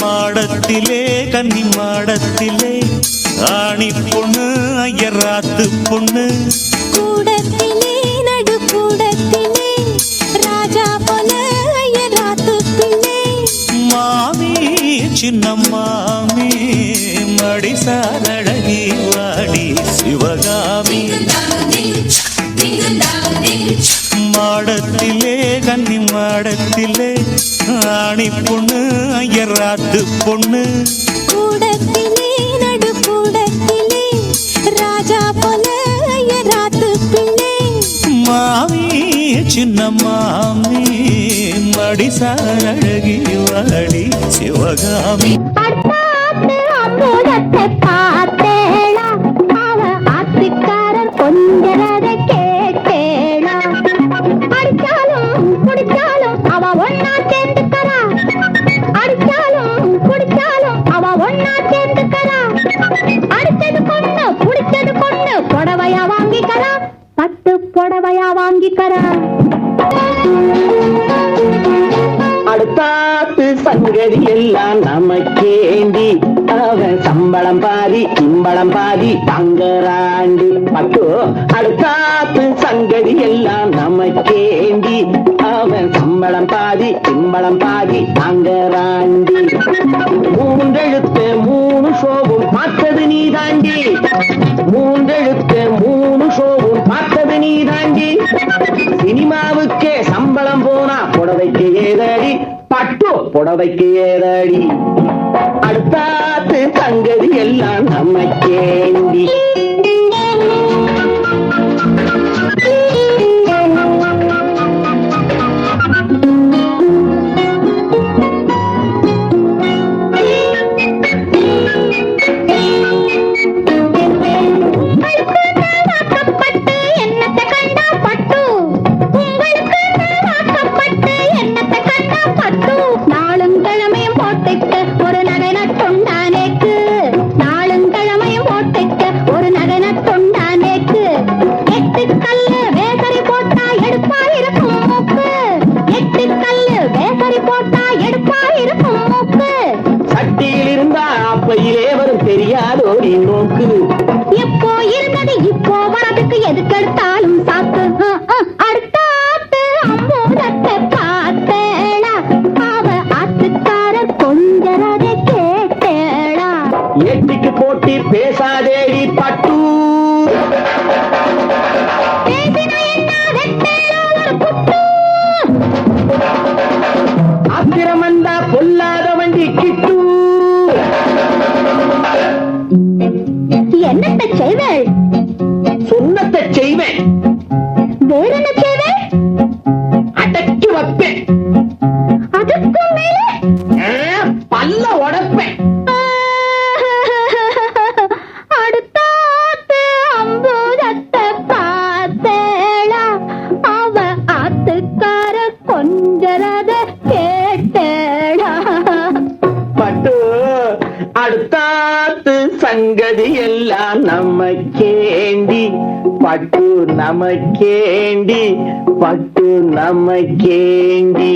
மாடத்திலே கன்னி மாடத்திலே ஆணி பொண்ணு ஐயராத்து பொண்ணு கூடத்திலே நடு கூடத்திலே ராஜா போல ஐயராத்து பிள்ளை மாமி சின்ன மாமி மடிசாரழகி வாடி சிவகாமி மாடத்திலே கன்னி மாடத்திலே ஆணி பொண்ணு ஐயராத்து பொண்ணு கூடத்திலே நடு கூடத்திலே ராஜா போல ஐயராத்து பிள்ளை மாமி சின்ன மாமி மடிசாரழகி வாடி சிவகாமி அம்பூதத்தை பார்த்தேளா அவ ஆத்துக்காரன் கொஞ்சரத கேட்டேளா அடிச்சாலும் குடிச்சாலும் அவ ஒன்னா சேர்ந்துக்கறா அடிச்சாலும் குடிச்சாலும் அவ ஒன்னா சேர்ந்துக்கறா அடிச்சது பொண்ணு குடிச்சது பொண்ணு புடவையா வாங்கிக்கறா பட்டு புடவையா வாங்கிக்கறா அடுத்தாத்து சங்கதி எல்லாம் நமக்கேண்டி அவன் சம்பளம் பாதி சிம்பளம் பாதி தங்கராண்டி பட்டு அடுத்தாத்து சங்கதி எல்லாம் நமக்கேண்டி அவன் சம்பளம் பாதி சிம்பளம் பாதி தங்கராண்டி மூன்றெழுத்து மூணு ஷோவும் பார்த்தது நீ தாண்டி மூன்றெழுத்து மூணு ஷோவும் பார்த்தது நீ தாண்டி சினிமாவுக்கே சம்பளம் போனா புடவைக்கு ஏதடி பட்டு புடவைக்கு ஏதடி அடுத்தாத்து சங்கதி எல்லாம் நமக்கேண்டி அப்பையிலே வரும் தெரியாதோடி நோக்கு எப்போ இருந்தது இப்போ வரதுக்கு எதுக்கெடுத்தாலும் சாக்கு அடுத்தாத்து அம்பூதத்தை பார்த்தேளா அவ ஆத்துக்கார கொஞ்சரத கேட்டேளா எட்டிக்கு போட்டி பேசாதேடி பட்டு பேசினா என்ன வெட்டேளா ஒரு புட்டு ஆத்திரமந்தா பொல்லாத வண்டி கிட்டு என்னத்தை செய்வேள் சொன்னத்தை செய்வேன் வேற என்ன செய்வேள் அடக்கி வைப்பேன் அதுக்கும் மேலே பல்ல உடைப்பேன் அடுத்தாத்து அம்பூதத்தை பார்த்தேளா அவ ஆத்துக்கார கொஞ்சரத கேட்டேளா பட்டு அடுத்தாத்து சங்கதி எல்லாம் நமக்கேண்டி பட்டு நமக்கேண்டி பட்டு நமக்கேண்டி